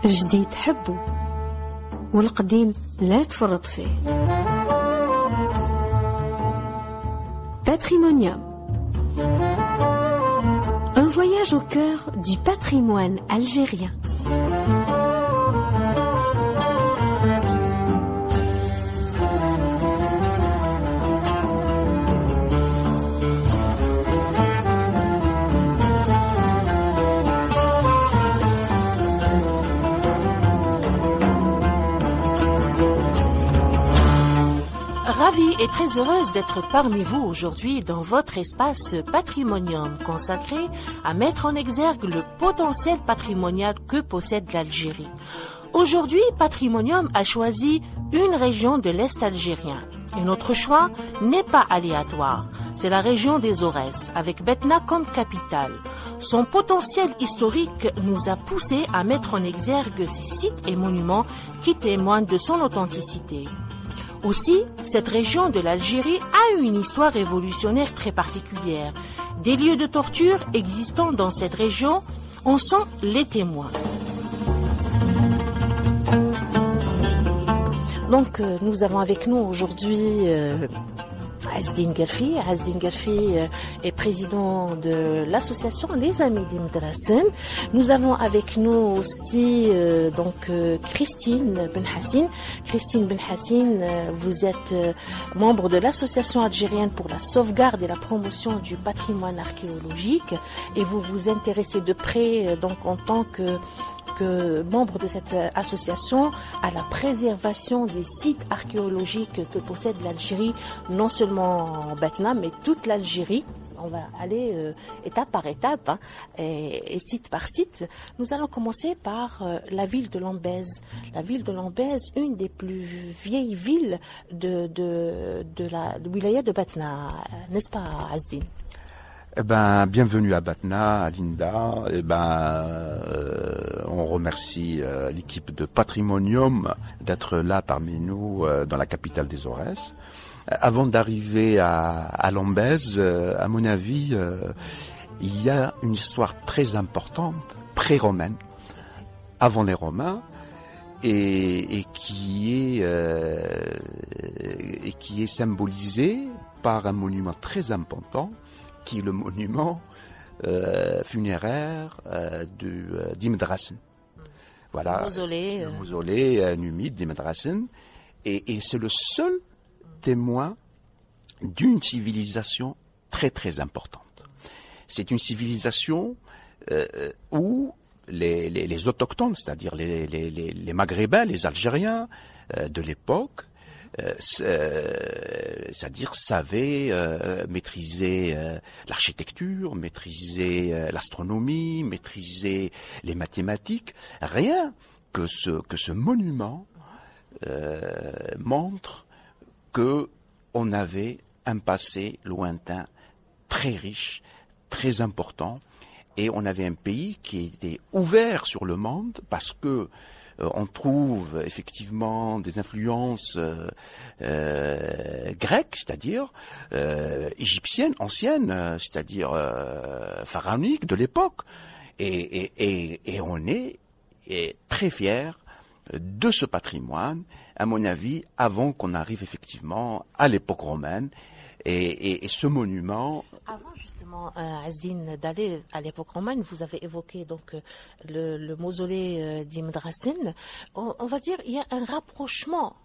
جديد حبه والقديم لا تفرط فيه. Patrimonium. Un voyage au cœur du patrimoine algérien. Ravie et très heureuse d'être parmi vous aujourd'hui dans votre espace Patrimonium consacré à mettre en exergue le potentiel patrimonial que possède l'Algérie. Aujourd'hui, Patrimonium a choisi une région de l'Est algérien. Et notre choix n'est pas aléatoire. C'est la région des Aurès, avec Betna comme capitale. Son potentiel historique nous a poussé à mettre en exergue ces sites et monuments qui témoignent de son authenticité. Aussi, cette région de l'Algérie a une histoire révolutionnaire très particulière. Des lieux de torture existant dans cette région en sont les témoins. Donc, nous avons avec nous aujourd'hui Azdine Garfi. Azdine Garfi est président de l'association Les Amis d'Imdrassen. Nous avons avec nous aussi Christine Benhassine. Christine Benhassine, vous êtes membre de l'association algérienne pour la sauvegarde et la promotion du patrimoine archéologique et vous vous intéressez de près en tant que membre de cette association à la préservation des sites archéologiques que possède l'Algérie, non seulement Betna, mais toute l'Algérie. On va aller étape par étape et site par site. Nous allons commencer par la ville de Lambez. La ville de Lambez, une des plus vieilles villes de la wilaya de Betna, n'est-ce pas, Azdine? Bienvenue à Betna, à Linda. On remercie l'équipe de Patrimonium d'être là parmi nous dans la capitale des Aurès. Avant d'arriver à Lambez, à mon avis, il y a une histoire très importante, pré-romaine, avant les Romains, et qui est symbolisée par un monument très important, qui est le monument funéraire d'Imdrassen. Voilà, le mausolée numide d'Imdrassen. Et c'est le seul témoin d'une civilisation très très importante. C'est une civilisation où les autochtones, c'est-à-dire les Maghrébins, les Algériens de l'époque, c'est-à-dire savaient maîtriser l'architecture, maîtriser l'astronomie, maîtriser les mathématiques. Rien que ce monument montre que on avait un passé lointain, très riche, très important, et on avait un pays qui était ouvert sur le monde parce que on trouve effectivement des influences grecques, c'est-à-dire égyptiennes, anciennes, c'est-à-dire pharaoniques de l'époque, et on est très fiers de ce patrimoine, à mon avis, avant qu'on arrive effectivement à l'époque romaine, et ce monument. Avant justement, Azdine, d'aller à l'époque romaine, vous avez évoqué donc le mausolée d'Imdrassen. On va dire il y a un rapprochement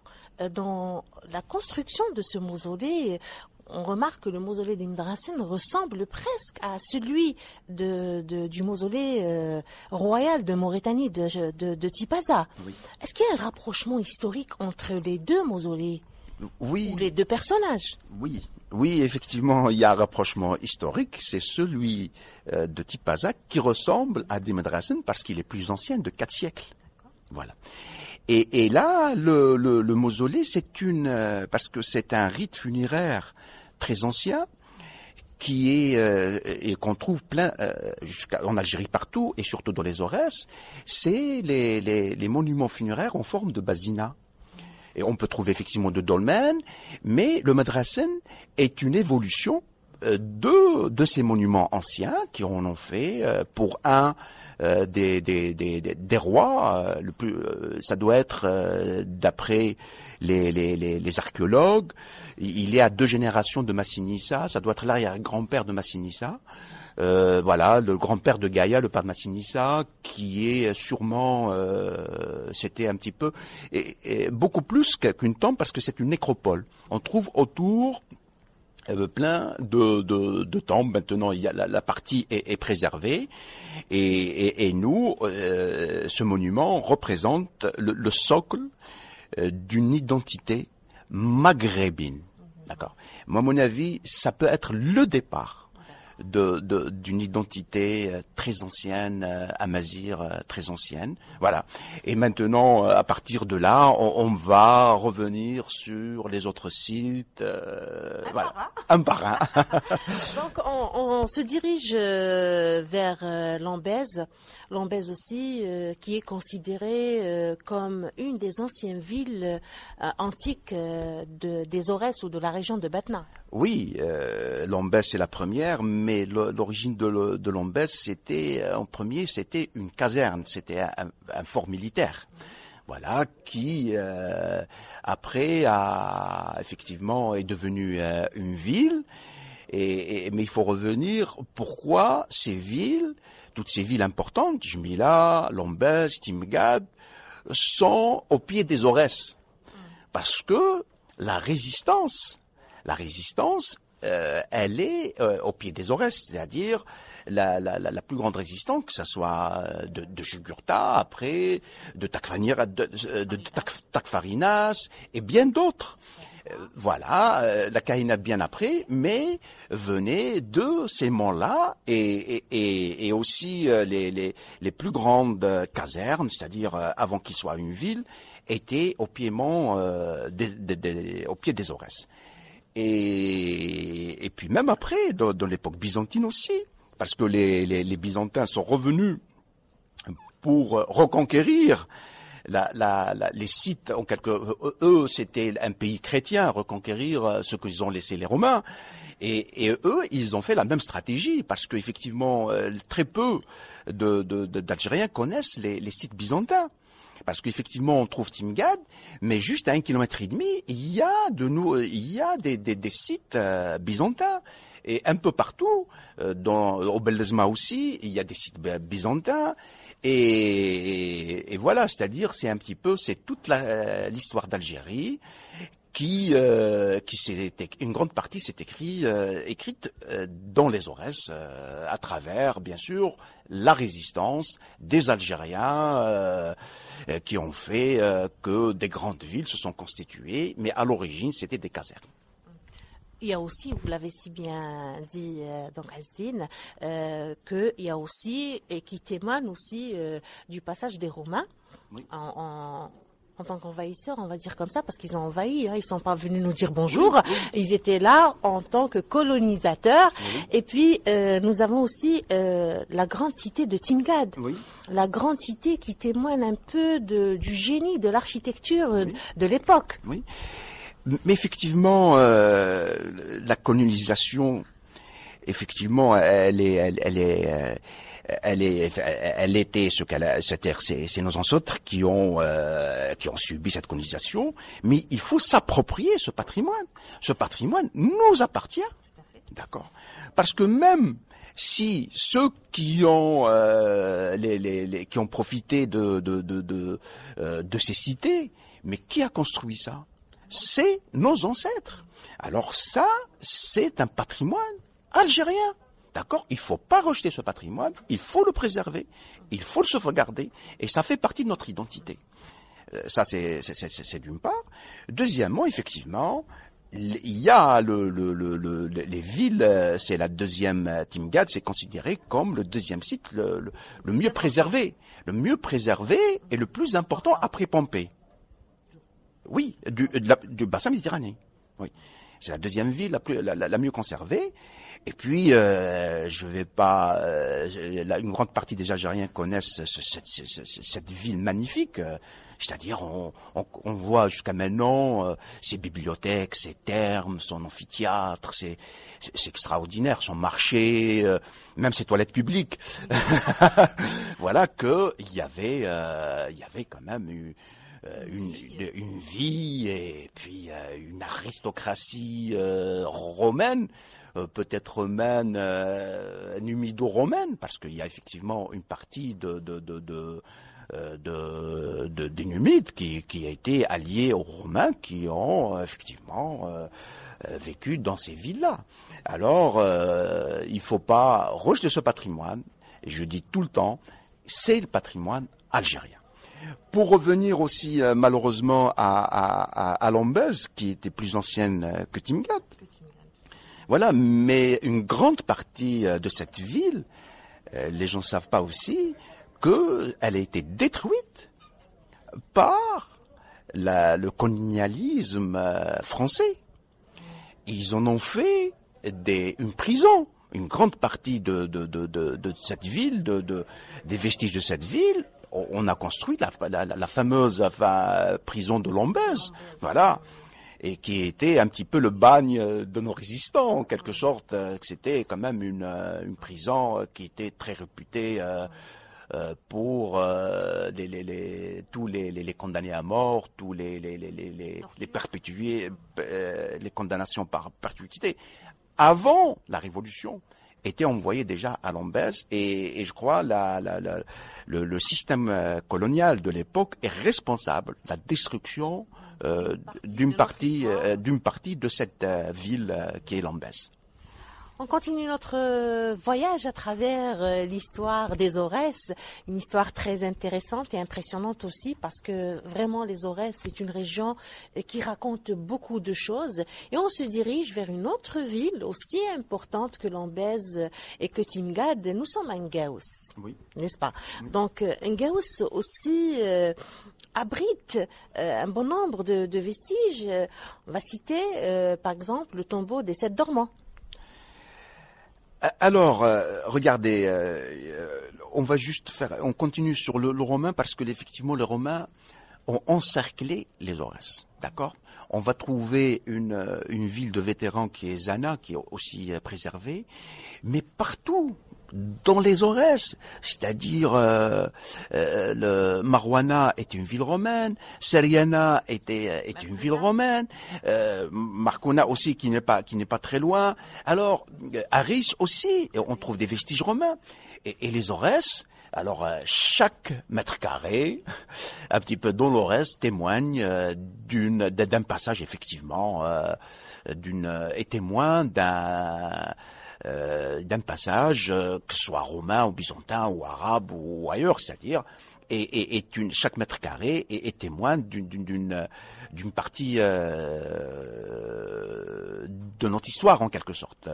dans la construction de ce mausolée. On remarque que le mausolée d'Imdrassen ressemble presque à celui du mausolée royal de Mauritanie, de Tipaza. Oui. Est-ce qu'il y a un rapprochement historique entre les deux mausolées? Oui. Ou les deux personnages? Oui, effectivement, il y a un rapprochement historique. C'est celui de Tipaza qui ressemble à d'Imdrassen parce qu'il est plus ancien de 4 siècles. Voilà. Et là, le mausolée, parce que c'est un rite funéraire très ancien qui est et qu'on trouve plein en Algérie partout et surtout dans les Aurès, c'est les monuments funéraires en forme de basina. Et on peut trouver effectivement de dolmen, mais le madrassen est une évolution de de ces monuments anciens qui en ont fait pour un des rois. Ça doit être d'après les archéologues. Il est à 2 générations de Massinissa. Ça doit être l'arrière-grand-père de Massinissa. Voilà, le grand-père de Gaïa, le père de Massinissa, qui est sûrement, c'était un petit peu, et beaucoup plus qu'une tombe, parce que c'est une nécropole. On trouve autour plein de tombes. Maintenant, il y a la partie est préservée, et nous, ce monument représente le socle d'une identité maghrébine. D'accord. Moi, à mon avis, ça peut être le départ d'une identité très ancienne, amazigh, très ancienne. Voilà. Et maintenant, à partir de là, on va revenir sur les autres sites. Voilà. Un par un. Donc, on se dirige vers Lambèse. Lambèse aussi, qui est considérée comme une des anciennes villes antiques des Aurès ou de la région de Batna. Oui, Lambèse c'est la première, mais l'origine de Lambèse, c'était une caserne, c'était un fort militaire. Voilà, qui après effectivement est devenu une ville. Mais il faut revenir. Pourquoi toutes ces villes importantes, Jmila, Lambèse, Timgad, sont au pied des Aurès? Parce que la résistance, elle est au pied des Aurès, c'est-à-dire la plus grande résistance, que ce soit de Jugurtha, après, de Takfarinas, et bien d'autres. Voilà, la Kaïna bien après, mais venait de ces monts-là, et aussi les plus grandes casernes, c'est-à-dire avant qu'ils soient une ville, étaient au pied des Aurès. Et puis même après, dans l'époque byzantine aussi, parce que les Byzantins sont revenus pour reconquérir les sites. Eux, c'était un pays chrétien, reconquérir ce qu'ils ont laissé les Romains. Et eux, ils ont fait la même stratégie, parce qu'effectivement, très peu d'Algériens connaissent les sites byzantins. Parce qu'effectivement, on trouve Timgad, mais juste à 1,5 km, il y a des sites byzantins. Et un peu partout, au Beldesma aussi, il y a des sites byzantins. Et voilà, c'est-à-dire, c'est toute l'histoire d'Algérie qui une grande partie s'est écrite dans les Aurès, à travers, bien sûr, la résistance des Algériens qui ont fait que des grandes villes se sont constituées, mais à l'origine, c'était des casernes. Il y a aussi, vous l'avez si bien dit, donc Azdine, qu'il y a aussi, et qui témoigne aussi du passage des Romains, oui, en tant qu'envahisseurs, on va dire comme ça, parce qu'ils ont envahi, ils sont pas venus nous dire bonjour, oui, oui. Ils étaient là en tant que colonisateurs. Oui. Et puis, nous avons aussi la grande cité de Timgad, oui, la grande cité qui témoigne un peu du génie de l'architecture, oui, de l'époque. Oui. Mais effectivement, la colonisation, effectivement, elle était ce qu'elle, c'est nos ancêtres qui ont subi cette colonisation. Mais il faut s'approprier ce patrimoine. Ce patrimoine nous appartient, d'accord. Parce que même si ceux qui ont qui ont profité de ces cités, mais qui a construit ça? C'est nos ancêtres. Alors ça, c'est un patrimoine algérien. D'accord? Il faut pas rejeter ce patrimoine, il faut le préserver, il faut le sauvegarder, et ça fait partie de notre identité. Ça, c'est d'une part. Deuxièmement, effectivement, il y a les villes, c'est la deuxième Timgad, c'est considéré comme le deuxième site le mieux préservé. Le mieux préservé et le plus important après Pompée. Oui, du bassin méditerranéen. Oui, c'est la deuxième ville la mieux conservée. Et puis, je vais pas. Une grande partie des Algériens connaissent cette ville magnifique. C'est-à-dire, on voit jusqu'à maintenant ses bibliothèques, ses thermes, son amphithéâtre, c'est extraordinaire, son marché, même ses toilettes publiques. Voilà que il y avait quand même une vie et puis une aristocratie romaine, peut-être romaine, numido-romaine, parce qu'il y a effectivement une partie des Numides qui a été alliée aux Romains qui ont effectivement vécu dans ces villes-là. Alors, il faut pas rejeter ce patrimoine, et je dis tout le temps, c'est le patrimoine algérien. Pour revenir aussi malheureusement à Lombez, qui était plus ancienne que Timgad, voilà, mais une grande partie de cette ville, les gens ne savent pas aussi qu'elle a été détruite par le colonialisme français. Ils en ont fait une prison. Une grande partie de cette ville, des vestiges de cette ville, on a construit la fameuse prison de Lombez, voilà, et qui était un petit peu le bagne de nos résistants, en quelque sorte. C'était quand même une prison qui était très réputée pour tous les condamnés à mort, tous les perpétués, les condamnations par perpétuité. Avant la Révolution, étaient envoyés déjà à Lombez et je crois le système colonial de l'époque est responsable de la destruction d'une partie de cette ville qui est Lombez. On continue notre voyage à travers l'histoire des Aurès, une histoire très intéressante et impressionnante aussi parce que vraiment les Aurès c'est une région qui raconte beaucoup de choses et on se dirige vers une autre ville aussi importante que Lombez et que Timgad. Nous sommes à Ngaous, oui, n'est-ce pas? Oui. Donc Ngaous aussi abrite un bon nombre de vestiges. On va citer par exemple le tombeau des 7 dormants. Alors, regardez, on continue sur le romain parce que effectivement les Romains ont encerclé les Aurès, d'accord? On va trouver une ville de vétérans qui est Zana, qui est aussi préservée, mais partout dans les Aurès, c'est-à-dire le Marouana était une ville romaine, Seriana était une ville romaine, Marcona aussi qui n'est pas très loin. Alors Aris aussi, on trouve des vestiges romains et les Aurès. Alors chaque mètre carré, un petit peu dans l'Aurès, témoigne d'un passage effectivement, est témoin d'un passage, que ce soit romain ou byzantin ou arabe ou ailleurs, c'est-à-dire, chaque mètre carré est témoin d'une partie de notre histoire en quelque sorte.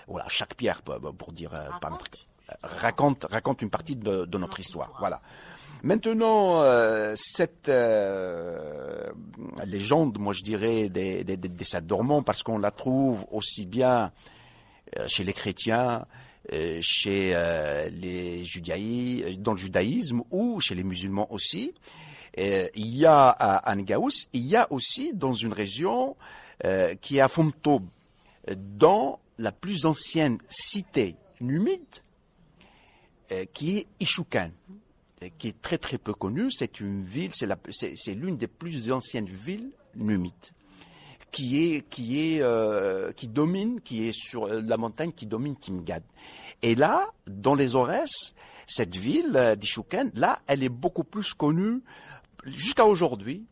Voilà, chaque pierre, pour dire, raconte une partie de notre histoire. Voilà. Maintenant, cette légende, moi je dirais, des 7 dormants, parce qu'on la trouve aussi bien chez les chrétiens, chez dans le judaïsme ou chez les musulmans aussi. Il y a à Ngaous, il y a aussi dans une région qui est à Fontob, dans la plus ancienne cité numide, qui est Ishoukan, qui est très très peu connue. C'est une ville, c'est l'une des plus anciennes villes numides, qui est sur la montagne qui domine Timgad. Et là, dans les Aurès, cette ville d'Ishoukan, là, elle est beaucoup plus connue jusqu'à aujourd'hui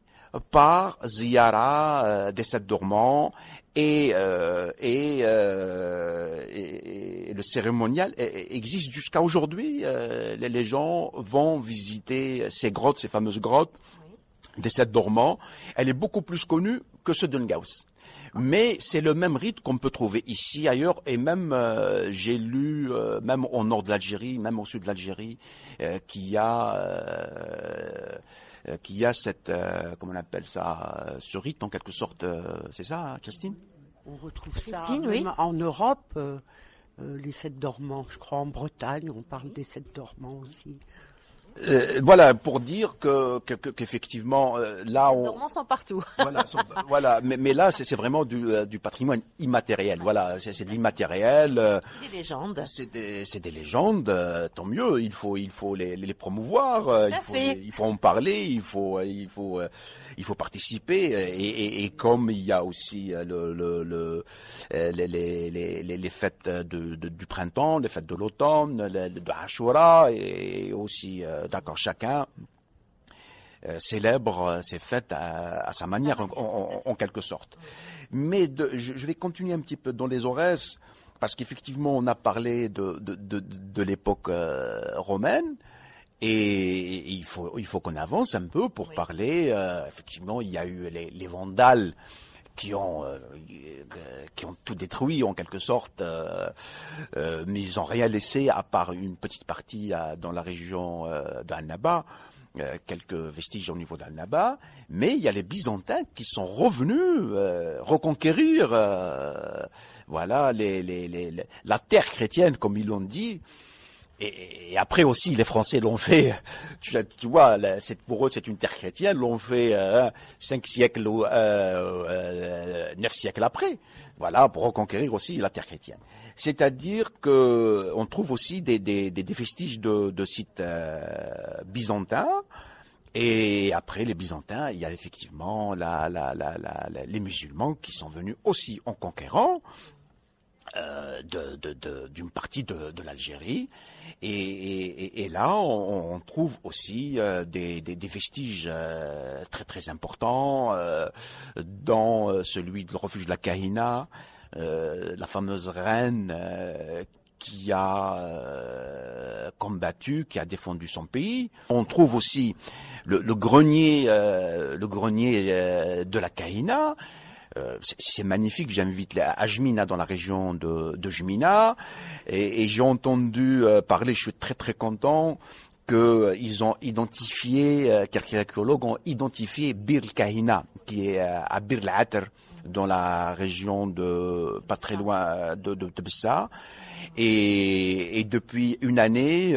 par Ziyara des 7 dormants et le cérémonial existe jusqu'à aujourd'hui. Les gens vont visiter ces grottes, ces fameuses grottes des 7 dormants. Elle est beaucoup plus connue que ceux de Ngaous. Mais c'est le même rite qu'on peut trouver ici, ailleurs, et même j'ai lu, même au nord de l'Algérie, même au sud de l'Algérie, qu'il y a cette, comment on appelle ça, ce rite en quelque sorte, c'est ça, Christine? On retrouve ça même en Europe, les 7 dormants, je crois en Bretagne, on parle des 7 dormants aussi. Voilà, pour dire qu'effectivement, là, Les Normands sont partout. Voilà, mais là, c'est vraiment du patrimoine immatériel. Voilà, c'est de l'immatériel. Des légendes. C'est des légendes. Tant mieux. Il faut les promouvoir. Il faut en parler. Il faut participer. Et comme il y a aussi les fêtes du printemps, les fêtes de l'automne, de Ashura, et aussi d'accord, chacun célèbre ses fêtes à sa manière, en quelque sorte. Mais je vais continuer un petit peu dans les Aurès, parce qu'effectivement, on a parlé de l'époque romaine, et il faut qu'on avance un peu pour parler. Effectivement, il y a eu les Vandales qui ont tout détruit en quelque sorte, mais ils n'ont rien laissé à part une petite partie dans la région d'Annaba, quelques vestiges au niveau d'Annaba, mais il y a les Byzantins qui sont revenus reconquérir voilà la terre chrétienne, comme ils l'ont dit. Et après aussi, les Français l'ont fait, tu vois, pour eux c'est une terre chrétienne, l'ont fait 5 siècles ou 9 siècles après, voilà, pour reconquérir aussi la terre chrétienne. C'est-à-dire que on trouve aussi des vestiges de sites byzantins, et après les Byzantins, il y a effectivement les musulmans qui sont venus aussi en conquérant d'une partie de l'Algérie, et là on trouve aussi des vestiges très très importants, dans celui du refuge de la Kahina, la fameuse reine qui a combattu, qui a défendu son pays. On trouve aussi le grenier de la Kahina. C'est magnifique. J'invite à Jmina, dans la région de Jmina, et j'ai entendu parler. Je suis très très content qu'ils ont identifié, quelques archéologues ont identifié Bir Kahina, qui est à Bir al-Atr, dans la région pas très loin de Bessa. Et depuis une année,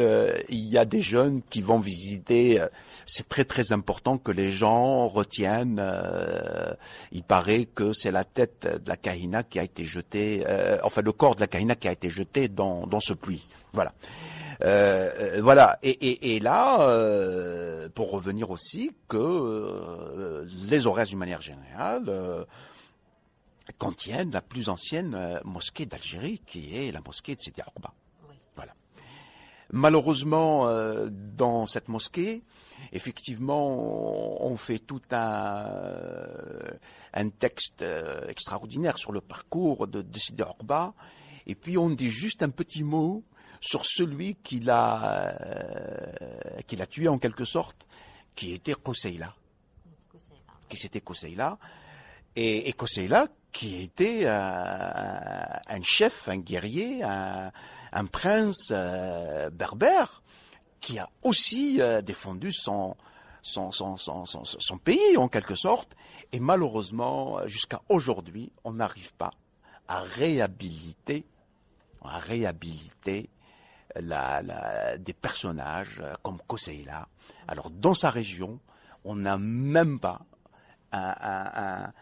il y a des jeunes qui vont visiter. C'est très très important que les gens retiennent. Il paraît que c'est la tête de la Kahina qui a été jetée, enfin le corps de la Kahina qui a été jeté dans ce puits. Voilà. Voilà. Et là, pour revenir aussi que les Aurès d'une manière générale contiennent la plus ancienne mosquée d'Algérie, qui est la mosquée de Sidi Ourba. Oui. Voilà. Malheureusement, dans cette mosquée, effectivement, on fait tout un texte extraordinaire sur le parcours de Sidi Ourba, et puis on dit juste un petit mot sur celui qui l'a tué en quelque sorte, qui était Koseila. Qui c'était Koseila. Et Koseila, qui était un chef, un guerrier, un prince berbère, qui a aussi défendu son pays en quelque sorte. Et malheureusement, jusqu'à aujourd'hui, on n'arrive pas à réhabiliter des personnages comme Koseila. Alors dans sa région, on n'a même pas un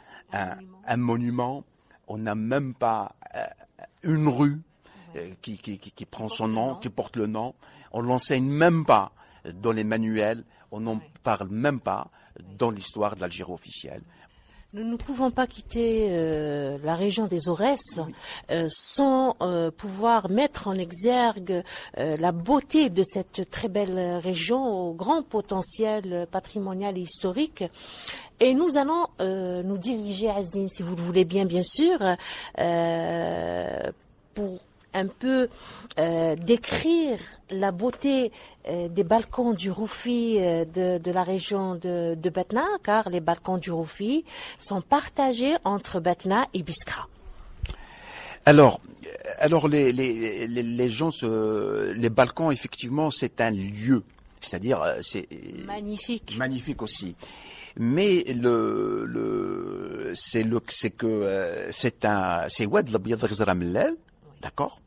monument, on n'a même pas une rue qui prend son nom, qui porte le nom. On l'enseigne même pas dans les manuels, on n'en parle même pas dans l'histoire de l'Algérie officielle. Nous ne pouvons pas quitter la région des Aurès sans pouvoir mettre en exergue la beauté de cette très belle région au grand potentiel patrimonial et historique. Et nous allons nous diriger, Azdine, si vous le voulez bien sûr, pour un peu décrire la beauté des balcons du Roufi de la région de Batna, car les balcons du Roufi sont partagés entre Batna et Biskra. Alors les gens, les balcons, effectivement, c'est un lieu, c'est-à-dire c'est magnifique aussi. Mais c'est Oued l'Abyad Ghazra Mellel, d'accord,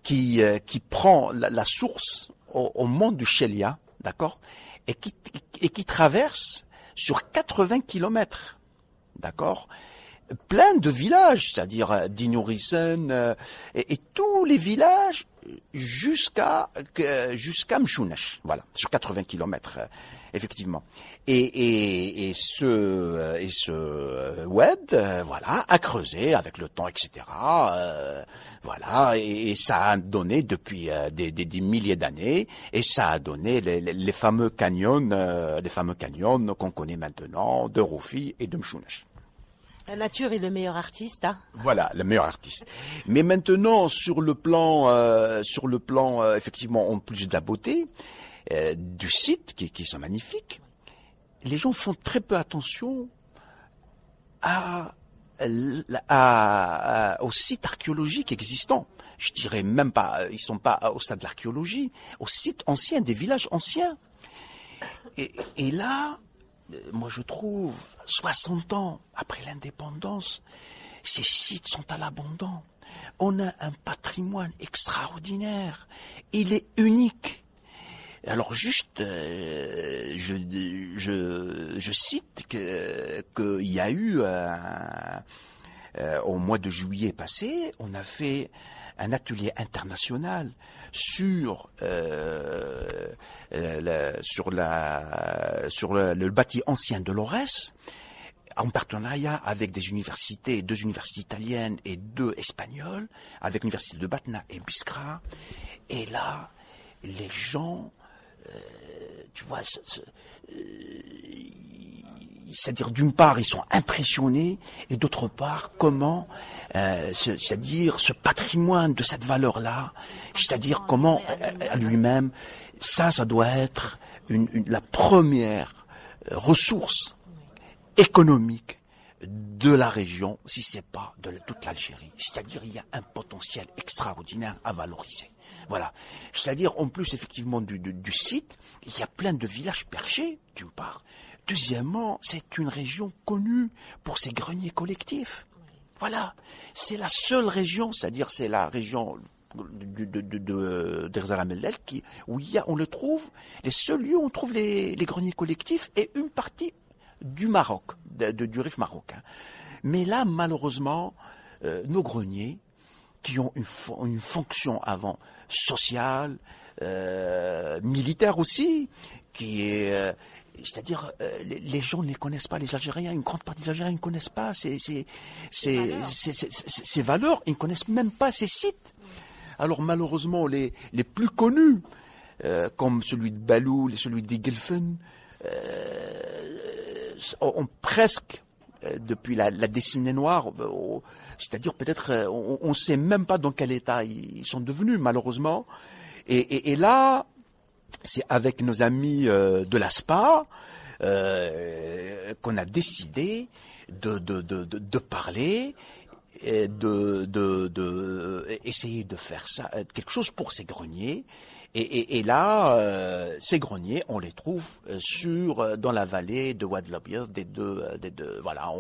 qui prend la source au mont du Shelia, d'accord, et qui traverse sur 80 kilomètres, d'accord, plein de villages, c'est-à-dire Dinurisen et tous les villages jusqu'à Mchounesh, voilà, sur 80 kilomètres, effectivement. Et ce web, voilà, a creusé avec le temps, etc. Voilà, et ça a donné depuis des milliers d'années, et ça a donné les fameux canyons qu'on connaît maintenant de Roufi et de Mchounesh. La nature est le meilleur artiste, hein. Voilà, le meilleur artiste. Mais maintenant, sur le plan, effectivement, en plus de la beauté du site, qui sont magnifiques, les gens font très peu attention aux sites archéologiques existants. Je dirais même pas, ils sont pas au stade de l'archéologie, aux sites anciens, des villages anciens. Et là, moi je trouve, 60 ans après l'indépendance, ces sites sont à l'abandon. On a un patrimoine extraordinaire. Il est unique. Alors juste, je cite qu'il y a eu, au mois de juillet passé, on a fait un atelier international sur le bâti ancien de Lorès, en partenariat avec des universités, 2 universités italiennes et 2 espagnoles, avec l'université de Batna et Biskra. Et là, les gens, tu vois, c'est-à-dire d'une part ils sont impressionnés et d'autre part comment, c'est-à-dire ce patrimoine de cette valeur-là, c'est-à-dire comment à lui-même, ça doit être la première ressource économique de la région, si c'est pas de toute l'Algérie. C'est-à-dire il y a un potentiel extraordinaire à valoriser. Voilà. C'est-à-dire en plus effectivement du site, il y a plein de villages perchés, d'une part. Deuxièmement, c'est une région connue pour ses greniers collectifs. Voilà. C'est la seule région, c'est-à-dire c'est la région d'Erza Lamellel où on le trouve, les seuls lieux où on trouve les greniers collectifs et une partie du Maroc, du Rif marocain. Mais là, malheureusement, nos greniers, qui ont une fonction avant sociale, militaire aussi, qui est... c'est-à-dire, les gens ne les connaissent pas, les Algériens, une grande partie des Algériens ne connaissent pas ces valeurs, ils ne connaissent même pas ces sites. Alors malheureusement, les plus connus, comme celui de Balou, celui d'Igelfen, ont presque, depuis la décennie noire, c'est-à-dire peut-être, on ne sait même pas dans quel état ils sont devenus, malheureusement. Et là, c'est avec nos amis de l'ASPA qu'on a décidé de parler et essayer de faire ça, quelque chose pour ces greniers. Et là, ces greniers, on les trouve dans la vallée de Wad l'Abyad, des deux, voilà,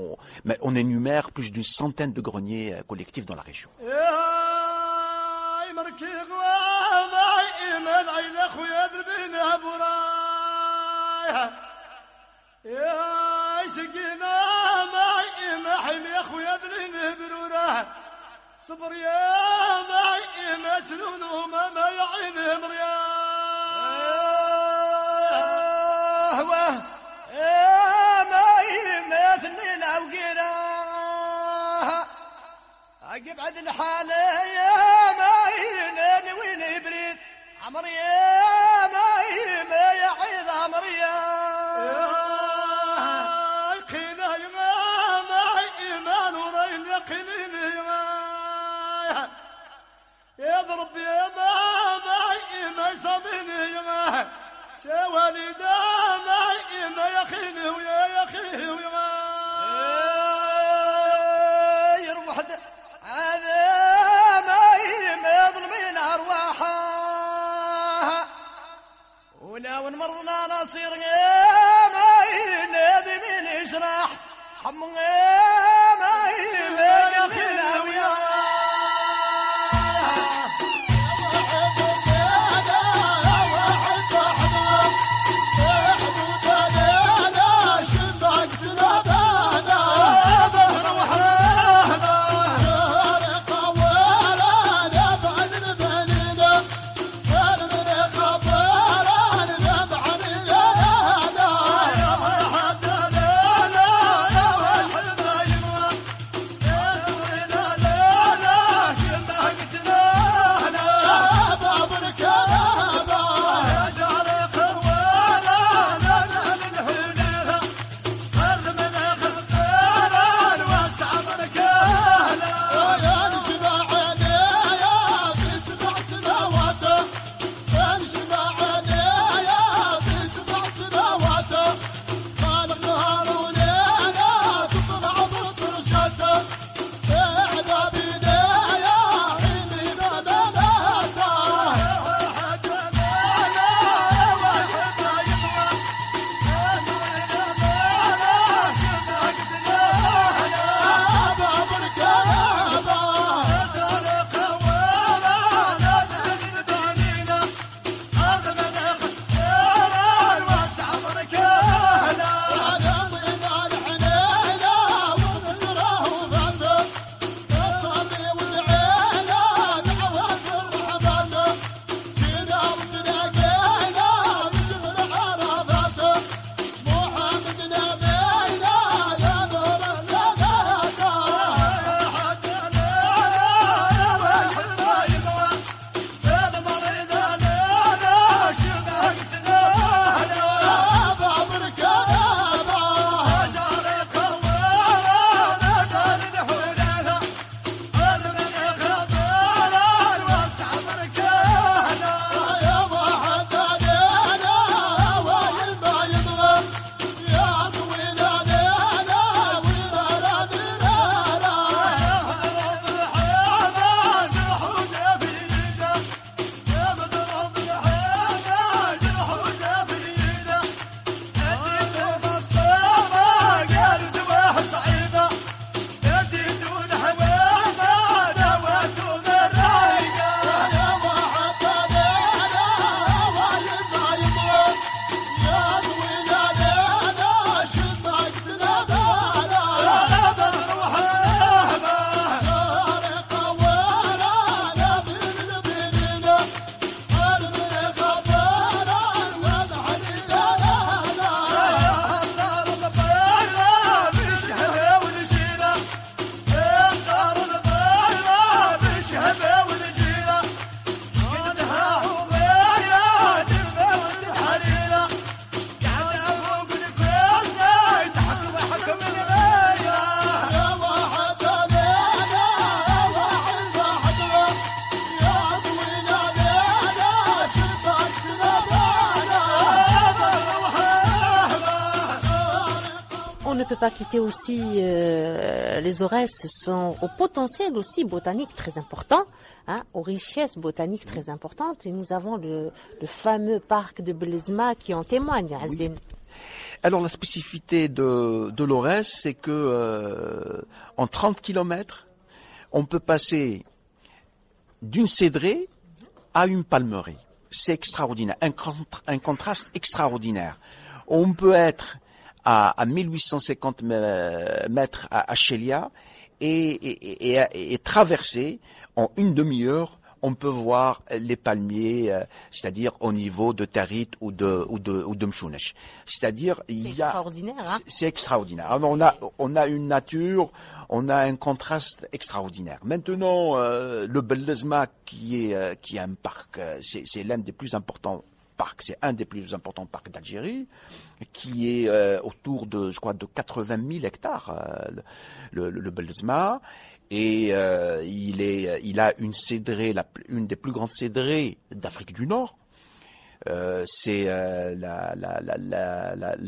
on énumère plus d'une centaine de greniers collectifs dans la région. صبر يا ماي ما تلون وما يعين مريا يا ماي ما تنين وقرا عقب عد الحال يا ماي ناني وين بريد عمر يا ماي ما يعيد عمريا قينا يا ماي ما نورين يقينين يضرب يا ما يصابني يا سوالي داما ما يخيني ويا يخيه ويا يروح هذا ما يظلمين ارواحها ولو مرضنا نصير ما ينادي من يشرح حم ما يخيني ويا peut pas quitter aussi les Aurès sont au potentiel aussi botanique très important, hein, aux richesses botaniques très importantes. Et nous avons le fameux parc de Belezma qui en témoigne. Oui. Alors la spécificité de l'Aurès, c'est que en 30 kilomètres, on peut passer d'une cédraie à une palmeraie. C'est extraordinaire, un contraste extraordinaire. On peut être à 1850 mètres à Chélia et traverser en une demi-heure. On peut voir les palmiers, c'est-à-dire au niveau de Tarit ou de Mchounesh. C'est-à-dire, c'est extraordinaire. Alors, on a une nature, on a un contraste extraordinaire. Maintenant, le Belezma qui est un parc, c'est l'un des plus importants parcs, c'est un des plus importants parcs d'Algérie, qui est autour de, je crois, de 80 000 hectares, le Belezma. Et il a une cédraie, une des plus grandes cédraies d'Afrique du Nord. C'est la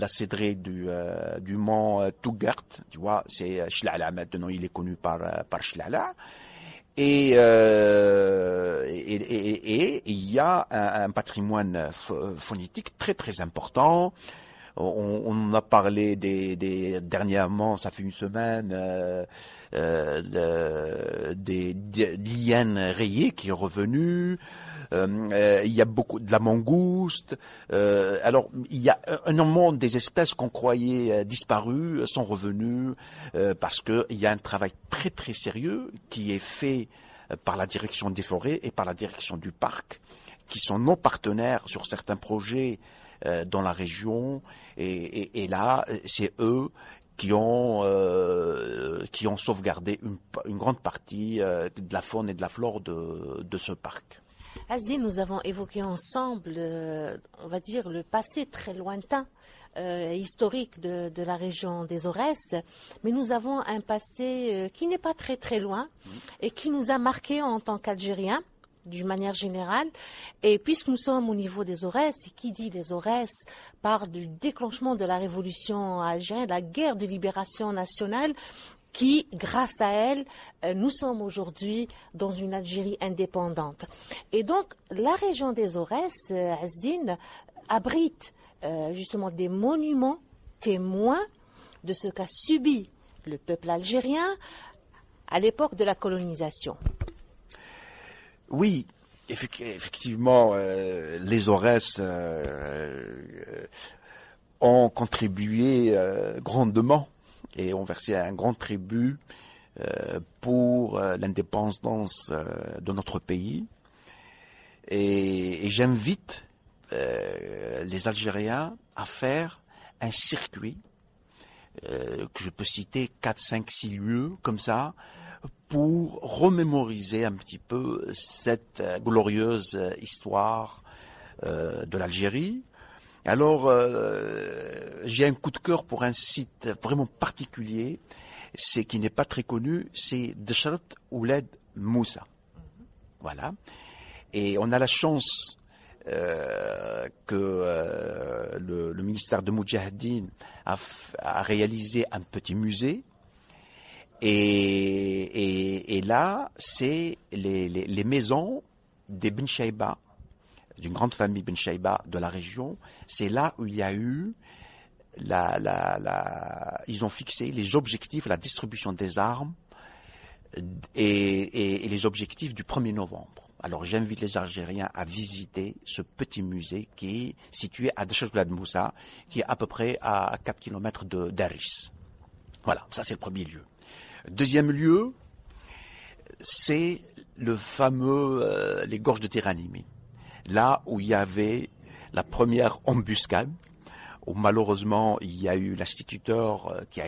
cédraie du mont Tougert, tu vois. C'est Chlala maintenant, il est connu par Chlala. Et il y a un patrimoine phonétique très très important. On a parlé dernièrement, ça fait une semaine, des lianes rayées qui est revenue. Il y a beaucoup de la mangouste. Alors, il y a un nombre des espèces qu'on croyait disparues sont revenues parce que il y a un travail très très sérieux qui est fait par la direction des forêts et par la direction du parc, qui sont nos partenaires sur certains projets dans la région, et là, c'est eux qui ont sauvegardé une grande partie de la faune et de la flore de ce parc. Azdine, nous avons évoqué ensemble, on va dire, le passé très lointain, historique de la région des Aurès, mais nous avons un passé qui n'est pas très très loin et qui nous a marqués en tant qu'Algériens, d'une manière générale. Et puisque nous sommes au niveau des Aurès, et qui dit les Aurès parle du déclenchement de la révolution algérienne, de la guerre de libération nationale, qui, grâce à elle, nous sommes aujourd'hui dans une Algérie indépendante. Et donc, la région des Aurès, Azdine, abrite justement des monuments témoins de ce qu'a subi le peuple algérien à l'époque de la colonisation. Oui, effectivement, les Aurès ont contribué grandement et ont versé un grand tribut pour l'indépendance de notre pays. Et j'invite les Algériens à faire un circuit, que je peux citer 4, 5, 6 lieux comme ça, pour remémoriser un petit peu cette glorieuse histoire de l'Algérie. Alors, j'ai un coup de cœur pour un site vraiment particulier, qui n'est pas très connu, c'est Deshret Ouled Moussa. Voilà. Et on a la chance que le ministère de Moudjahidine a réalisé un petit musée. Et là, c'est les maisons des Ben Chaïba, d'une grande famille Ben Chaïba de la région. C'est là où il y a eu ils ont fixé les objectifs, la distribution des armes et les objectifs du 1er novembre. Alors j'invite les Algériens à visiter ce petit musée qui est situé à Deshret Ouled Moussa, qui est à peu près à 4 km d'Aris. Voilà, ça c'est le premier lieu. Deuxième lieu, c'est le fameux les gorges de Tiranimi, là où il y avait la première embuscade, où malheureusement il y a eu l'instituteur qui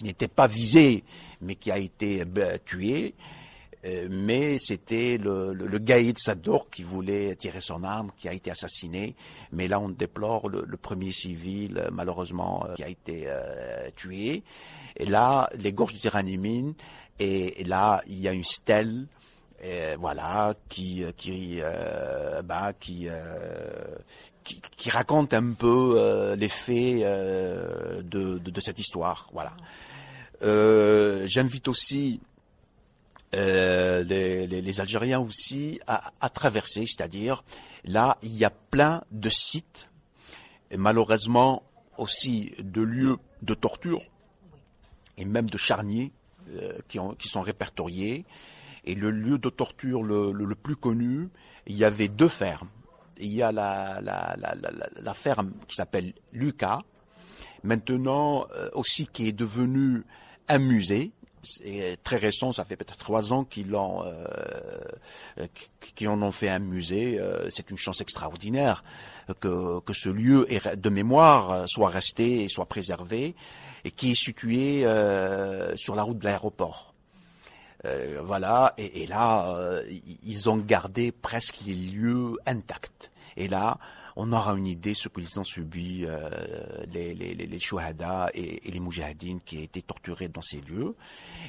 n'était pas visé, mais qui a été tué. Mais c'était le Gaïd Sador qui voulait tirer son arme, qui a été assassiné. Mais là, on déplore le premier civil, malheureusement, qui a été tué. Et là, les gorges du Tiranimine, et là, il y a une stèle voilà, qui raconte un peu les faits de cette histoire. Voilà. J'invite aussi les Algériens aussi à traverser, c'est-à-dire là il y a plein de sites et malheureusement aussi de lieux de torture et même de charniers qui sont répertoriés. Et le lieu de torture le plus connu, il y avait 2 fermes. Il y a la ferme qui s'appelle Lucas, maintenant aussi qui est devenue un musée. C'est très récent, ça fait peut-être 3 ans qu'ils en ont fait un musée. C'est une chance extraordinaire que ce lieu de mémoire soit resté et soit préservé, et qui est situé sur la route de l'aéroport. Voilà, et là, ils ont gardé presque les lieux intacts. Et là, on aura une idée de ce qu'ils ont subi, les shuhada et les moujahidines qui ont été torturés dans ces lieux.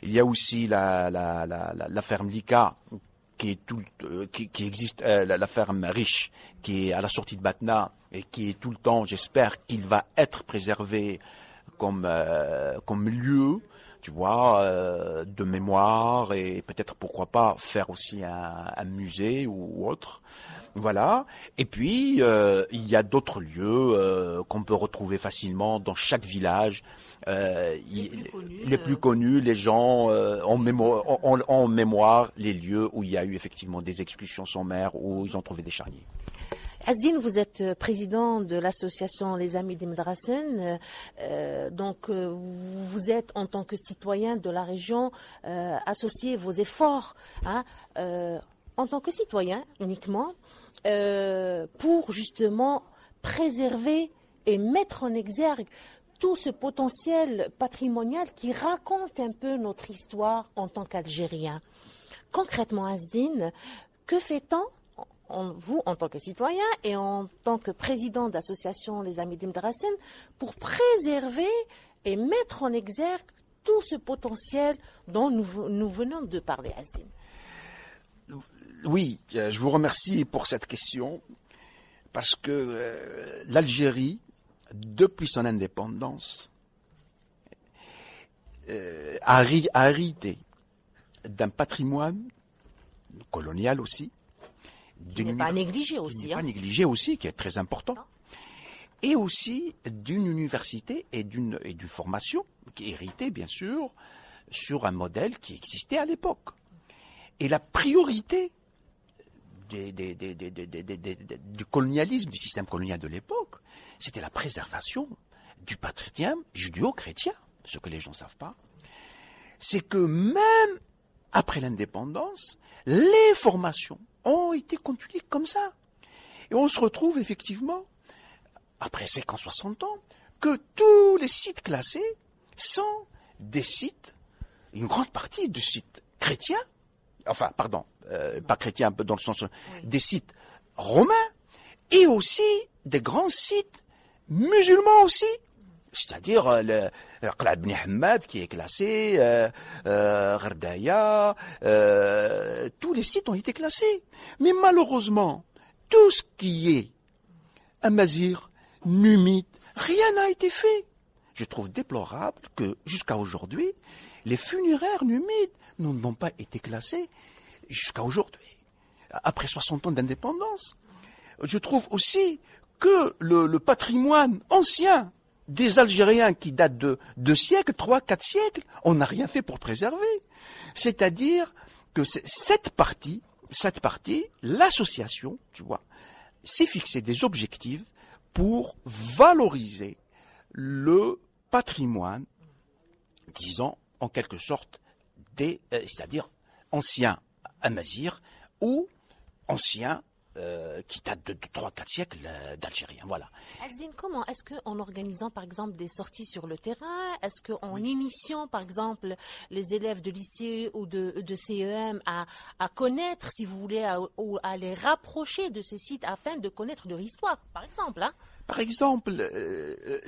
Il y a aussi la ferme Lika, qui existe, la ferme riche, qui est à la sortie de Batna, et qui est tout le temps, j'espère qu'il va être préservé comme lieu, tu vois, de mémoire, et peut-être pourquoi pas faire aussi un musée ou autre. Voilà. Et puis il y a d'autres lieux qu'on peut retrouver facilement dans chaque village. Les plus connus, les gens ont en mémoire les lieux où il y a eu effectivement des exécutions sommaires, où ils ont trouvé des charniers. Azdine, vous êtes président de l'association Les Amis d'Imad Rassan. Donc, vous êtes, en tant que citoyen de la région, associé vos efforts, en tant que citoyen uniquement, pour justement préserver et mettre en exergue tout ce potentiel patrimonial qui raconte un peu notre histoire en tant qu'Algériens. Concrètement, Azdine, que fait-on, vous, en tant que citoyen et en tant que président d'association Les Amis d'Imad Rassan, pour préserver et mettre en exergue tout ce potentiel dont nous venons de parler, Azdine? Oui, je vous remercie pour cette question, parce que l'Algérie, depuis son indépendance, a hérité d'un patrimoine colonial aussi, qui n'est pas négligé aussi. Pas négligé aussi, qui est très important. Et aussi d'une université et d'une formation qui héritait, bien sûr, sur un modèle qui existait à l'époque. Et la priorité du colonialisme, du système colonial de l'époque, c'était la préservation du patrimoine judéo-chrétien. Ce que les gens ne savent pas, c'est que même après l'indépendance, les formations ont été continuées comme ça. Et on se retrouve effectivement, après 50, 60 ans, que tous les sites classés sont des sites, une grande partie de sites chrétiens, enfin, pardon, pas chrétiens, un peu dans le sens, des sites romains, et aussi des grands sites musulmans aussi, c'est-à-dire le Qala ibn Hamad qui est classé, Ghardaya, tous les sites ont été classés. Mais malheureusement, tout ce qui est Amazigh, Numite, rien n'a été fait. Je trouve déplorable que jusqu'à aujourd'hui, les funéraires numides n'ont pas été classés jusqu'à aujourd'hui, après 60 ans d'indépendance. Je trouve aussi que le patrimoine ancien des Algériens qui date de 2 siècles, 3, 4 siècles, on n'a rien fait pour préserver. C'est-à-dire que cette partie, l'association, tu vois, s'est fixé des objectifs pour valoriser le patrimoine, disons, en quelque sorte, c'est-à-dire anciens amazirs ou anciens qui datent de 3-4 siècles d'Algériens. Voilà. Azdine, comment est-ce qu'en organisant par exemple des sorties sur le terrain, est-ce qu'en initiant par exemple les élèves de lycée ou de CEM à connaître, si vous voulez, ou à les rapprocher de ces sites afin de connaître leur histoire, par exemple, Par exemple,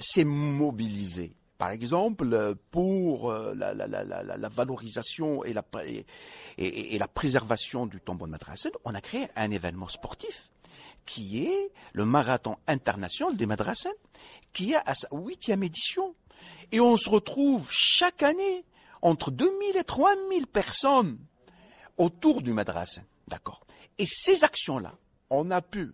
c'est mobiliser Par exemple, pour la valorisation et la préservation du tombeau de Madrassen, on a créé un événement sportif qui est le marathon international des Madrassen, qui est à sa 8e édition. Et on se retrouve chaque année entre 2000 et 3000 personnes autour du Madrassen. D'accord. Et ces actions-là, on a pu,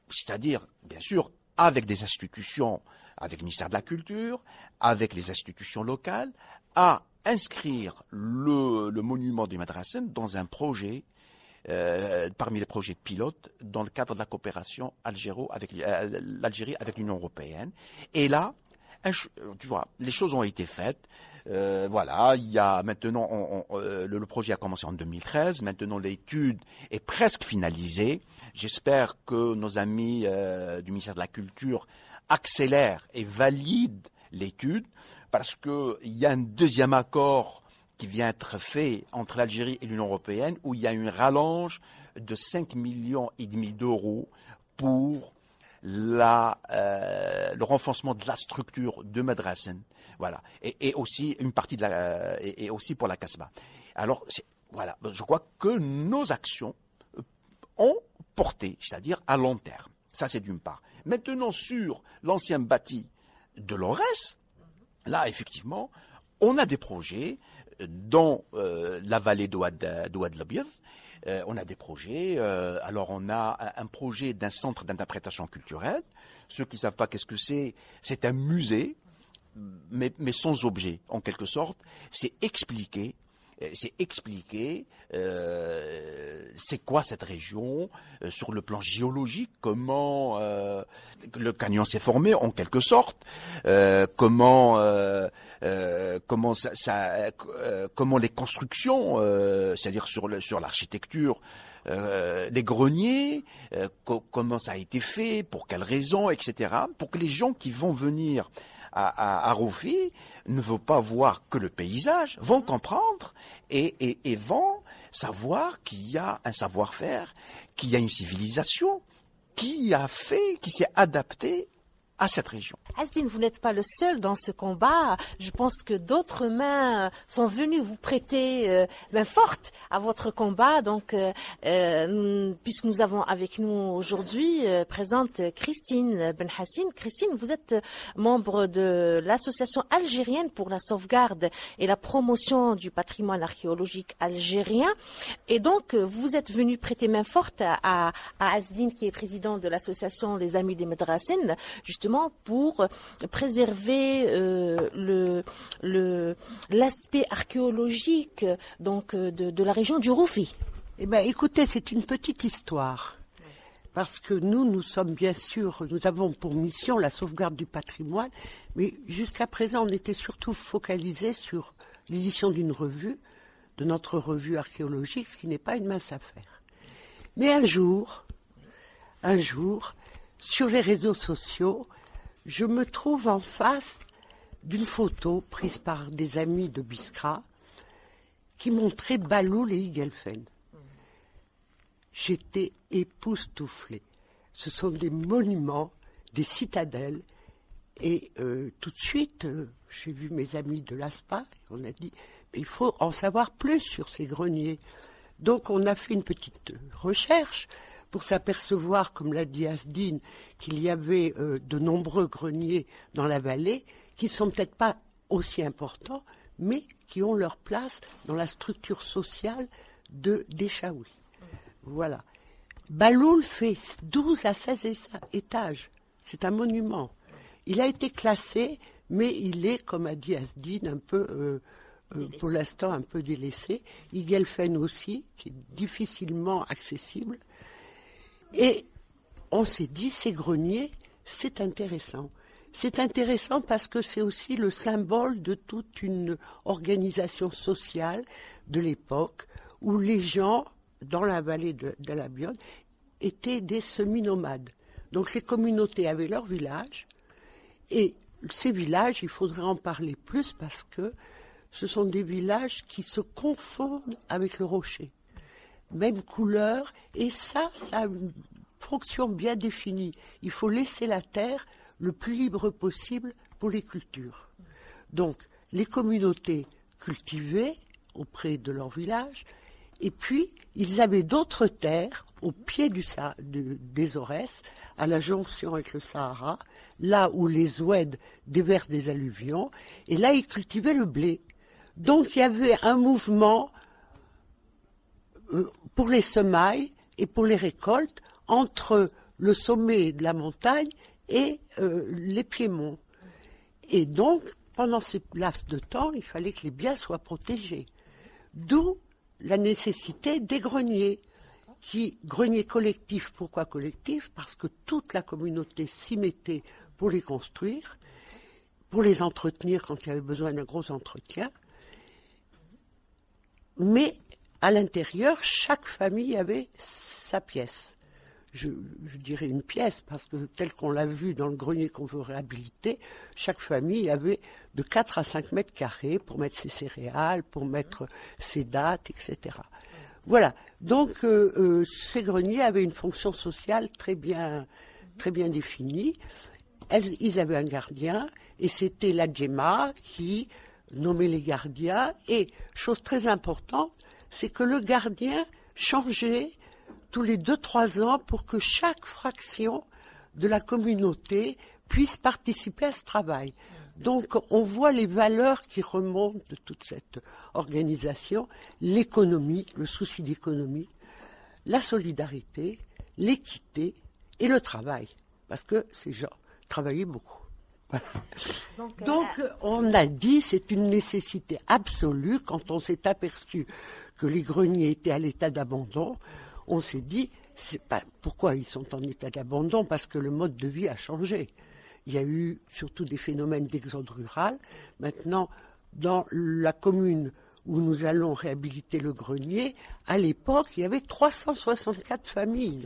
c'est-à-dire, bien sûr, avec des institutions, avec le ministère de la Culture, avec les institutions locales, à inscrire le monument du Madrassen dans un projet, parmi les projets pilotes, dans le cadre de la coopération l'Algérie avec l'Union européenne. Et là, tu vois, les choses ont été faites. Voilà, il y a maintenant, le projet a commencé en 2013. Maintenant, l'étude est presque finalisée. J'espère que nos amis du ministère de la Culture accélèrent et valident l'étude, parce que il y a un deuxième accord qui vient être fait entre l'Algérie et l'Union européenne, où il y a une rallonge de 5,5 millions d'euros pour le renforcement de la structure de Madrassen, voilà, et aussi une partie et aussi pour la Casbah. Alors, voilà, je crois que nos actions ont porté, c'est-à-dire à long terme. Ça, c'est d'une part. Maintenant, sur l'ancien bâti de l'Aurès, là, effectivement, on a des projets dans la vallée d'Ouad l'Abyad. On a des projets. Alors, on a un projet d'un centre d'interprétation culturelle. Ceux qui ne savent pas qu'est-ce que c'est un musée, mais sans objet, en quelque sorte. C'est expliquer c'est quoi cette région sur le plan géologique, comment le canyon s'est formé en quelque sorte, comment les constructions, c'est-à-dire sur l'architecture, les greniers, comment ça a été fait, pour quelles raisons, etc. Pour que les gens qui vont venir à Roufi ne vont pas voir que le paysage, vont comprendre et vont savoir qu'il y a un savoir-faire, qu'il y a une civilisation qui s'est adaptée à cette région. Azdine, vous n'êtes pas le seul dans ce combat. Je pense que d'autres mains sont venues vous prêter main forte à votre combat. Donc, puisque nous avons avec nous aujourd'hui présente Christine Benhassine. Christine, vous êtes membre de l'association algérienne pour la sauvegarde et la promotion du patrimoine archéologique algérien. Et donc, vous êtes venue prêter main forte à Azdine, qui est président de l'association Les Amis des Madrassen, justement pour préserver l'aspect archéologique donc de la région du Roufi. Eh bien, écoutez, c'est une petite histoire. Parce que nous sommes bien sûr, nous avons pour mission la sauvegarde du patrimoine, mais jusqu'à présent, on était surtout focalisé sur l'édition d'une revue, de notre revue archéologique, ce qui n'est pas une mince affaire. Mais un jour, sur les réseaux sociaux, je me trouve en face d'une photo prise par des amis de Biskra qui montrait Baloul et Igelfen. J'étais époustouflée. Ce sont des monuments, des citadelles. Et tout de suite, j'ai vu mes amis de l'ASPA, et on a dit, il faut en savoir plus sur ces greniers. Donc on a fait une petite recherche pour s'apercevoir, comme l'a dit Azdine, qu'il y avait de nombreux greniers dans la vallée qui ne sont peut-être pas aussi importants, mais qui ont leur place dans la structure sociale des Chaouis. Voilà. Baloul fait 12 à 16 étages. C'est un monument. Il a été classé, mais il est, comme a dit Azdine, un peu, pour l'instant, un peu délaissé. Igelfen aussi, qui est difficilement accessible. Et on s'est dit, ces greniers, c'est intéressant. C'est intéressant parce que c'est aussi le symbole de toute une organisation sociale de l'époque où les gens, dans la vallée de l'Abyad, étaient des semi-nomades. Donc les communautés avaient leur village, et ces villages, il faudrait en parler plus parce que ce sont des villages qui se confondent avec le rocher. Même couleur, et ça a une fonction bien définie. Il faut laisser la terre le plus libre possible pour les cultures. Donc, les communautés cultivaient auprès de leur village, et puis ils avaient d'autres terres au pied des Aurès, à la jonction avec le Sahara, là où les oueds déversent des alluvions, et là ils cultivaient le blé. Donc il y avait un mouvement pour les semailles et pour les récoltes entre le sommet de la montagne et les piémonts. Et donc, pendant ces laps de temps, il fallait que les biens soient protégés. D'où la nécessité des greniers. Greniers collectifs, pourquoi collectifs? Parce que toute la communauté s'y mettait pour les construire, pour les entretenir quand il y avait besoin d'un gros entretien. Mais à l'intérieur, chaque famille avait sa pièce. Je dirais une pièce, parce que tel qu'on l'a vu dans le grenier qu'on veut réhabiliter, chaque famille avait de 4 à 5 mètres carrés pour mettre ses céréales, pour mettre ses dattes, etc. Voilà, donc ces greniers avaient une fonction sociale très bien définie. Ils avaient un gardien, et c'était la Djema qui nommait les gardiens. Et, chose très importante, c'est que le gardien changeait tous les 2-3 ans pour que chaque fraction de la communauté puisse participer à ce travail. Donc on voit les valeurs qui remontent de toute cette organisation, l'économie, le souci d'économie, la solidarité, l'équité et le travail, parce que ces gens travaillaient beaucoup. Voilà. Donc on a dit, c'est une nécessité absolue, quand on s'est aperçu que les greniers étaient à l'état d'abandon, on s'est dit, pourquoi ils sont en état d'abandon? Parce que le mode de vie a changé. Il y a eu surtout des phénomènes d'exode rural. Maintenant, dans la commune où nous allons réhabiliter le grenier, à l'époque, il y avait 364 familles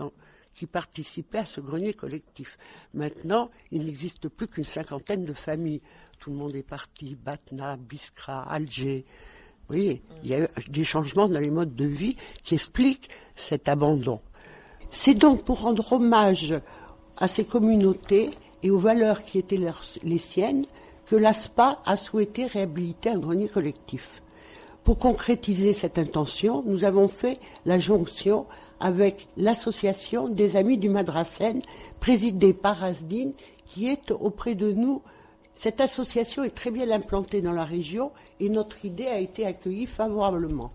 qui participaient à ce grenier collectif. Maintenant, il n'existe plus qu'une 50aine de familles. Tout le monde est parti, Batna, Biskra, Alger. Vous voyez, il y a eu des changements dans les modes de vie qui expliquent cet abandon. C'est donc pour rendre hommage à ces communautés et aux valeurs qui étaient les siennes que l'ASPA a souhaité réhabiliter un grenier collectif. Pour concrétiser cette intention, nous avons fait la jonction avec l'association des Amis du Madrassen, présidée par Azdine, qui est auprès de nous. Cette association est très bien implantée dans la région et notre idée a été accueillie favorablement.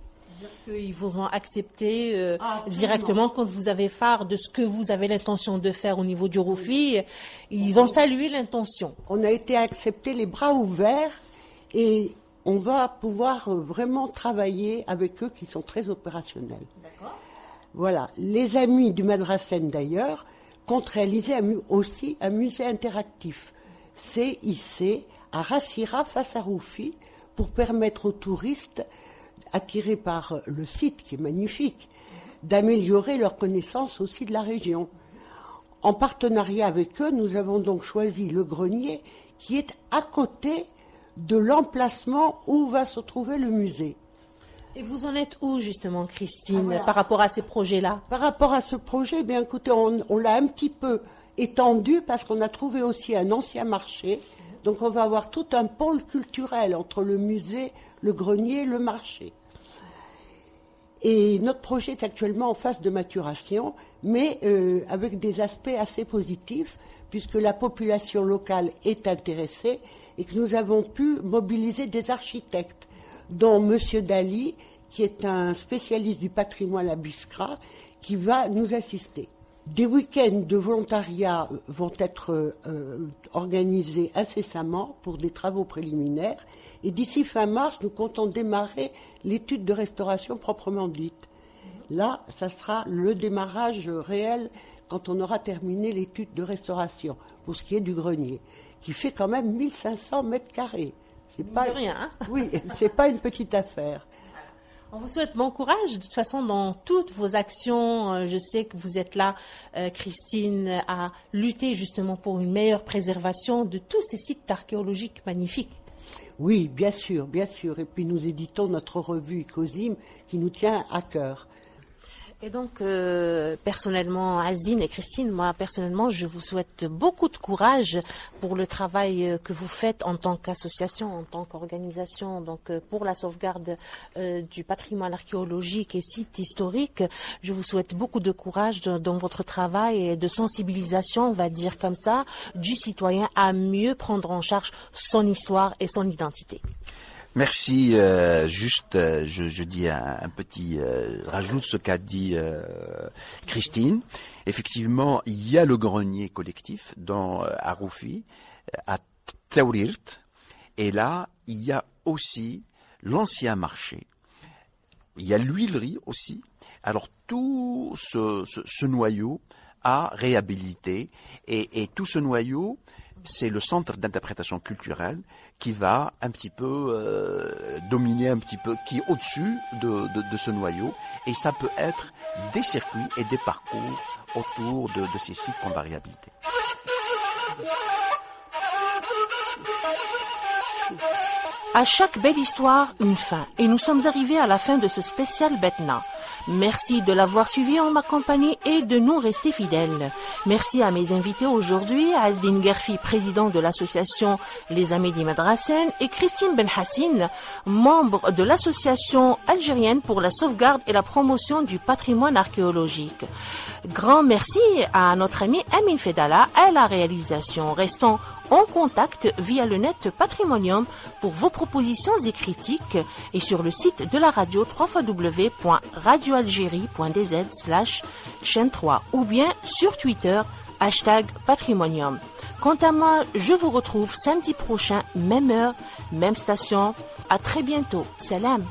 Ils vous ont accepté directement quand vous avez phare de ce que vous avez l'intention de faire au niveau du Roufi. Ils ont salué l'intention. On a été acceptés les bras ouverts et on va pouvoir vraiment travailler avec eux qui sont très opérationnels. D'accord. Voilà. Les Amis du Madrassen d'ailleurs comptent réaliser aussi un musée interactif. C'est ici à Rassira face à Roufi pour permettre aux touristes attirés par le site qui est magnifique, d'améliorer leur connaissance aussi de la région. En partenariat avec eux, nous avons donc choisi le grenier qui est à côté de l'emplacement où va se trouver le musée. Et vous en êtes où justement, Christine, par rapport à ces projets-là? Par rapport à ce projet, bien écoutez, on l'a un petit peu étendu parce qu'on a trouvé aussi un ancien marché. Donc on va avoir tout un pôle culturel entre le musée, le grenier, le marché. Et notre projet est actuellement en phase de maturation, mais avec des aspects assez positifs, puisque la population locale est intéressée et que nous avons pu mobiliser des architectes, dont M. Dali, qui est un spécialiste du patrimoine à Biskra, qui va nous assister. Des week-ends de volontariat vont être organisés incessamment pour des travaux préliminaires et d'ici fin mars, nous comptons démarrer l'étude de restauration proprement dite. Là, ça sera le démarrage réel quand on aura terminé l'étude de restauration pour ce qui est du grenier, qui fait quand même 1500 mètres carrés. C'est pas rien. Hein. Oui, c'est pas une petite affaire. On vous souhaite bon courage, de toute façon, dans toutes vos actions. Je sais que vous êtes là, Christine, à lutter justement pour une meilleure préservation de tous ces sites archéologiques magnifiques. Oui, bien sûr, bien sûr. Et puis nous éditons notre revue Icosim qui nous tient à cœur. Et donc, personnellement, Azdine et Christine, moi, personnellement, je vous souhaite beaucoup de courage pour le travail que vous faites en tant qu'association, en tant qu'organisation, donc pour la sauvegarde du patrimoine archéologique et sites historiques. Je vous souhaite beaucoup de courage dans votre travail et de sensibilisation, on va dire comme ça, du citoyen à mieux prendre en charge son histoire et son identité. Merci. Je dis un petit rajout de ce qu'a dit Christine. Effectivement, il y a le grenier collectif dans Aroufi, à Taourirt, et là, il y a aussi l'ancien marché. Il y a l'huilerie aussi. Alors tout ce noyau a réhabilité, et tout ce noyau, c'est le centre d'interprétation culturelle qui va un petit peu dominer un petit peu, qui est au-dessus de ce noyau, et ça peut être des circuits et des parcours autour de ces sites qu'on va réhabiliter. À chaque belle histoire, une fin. Et nous sommes arrivés à la fin de ce spécial Betna. Merci de l'avoir suivi en ma compagnie et de nous rester fidèles. Merci à mes invités aujourd'hui, Azdine Gerfi, président de l'association Les Amis di Madrassen, et Christine Benhassine, membre de l'association algérienne pour la sauvegarde et la promotion du patrimoine archéologique. Grand merci à notre ami Amin Fedala à la réalisation. Restons en contact via le net Patrimonium pour vos propositions et critiques, et sur le site de la radio www.radioalgérie.dz/chaîne3 ou bien sur Twitter #Patrimonium. Quant à moi, je vous retrouve samedi prochain, même heure, même station. À très bientôt. Salam.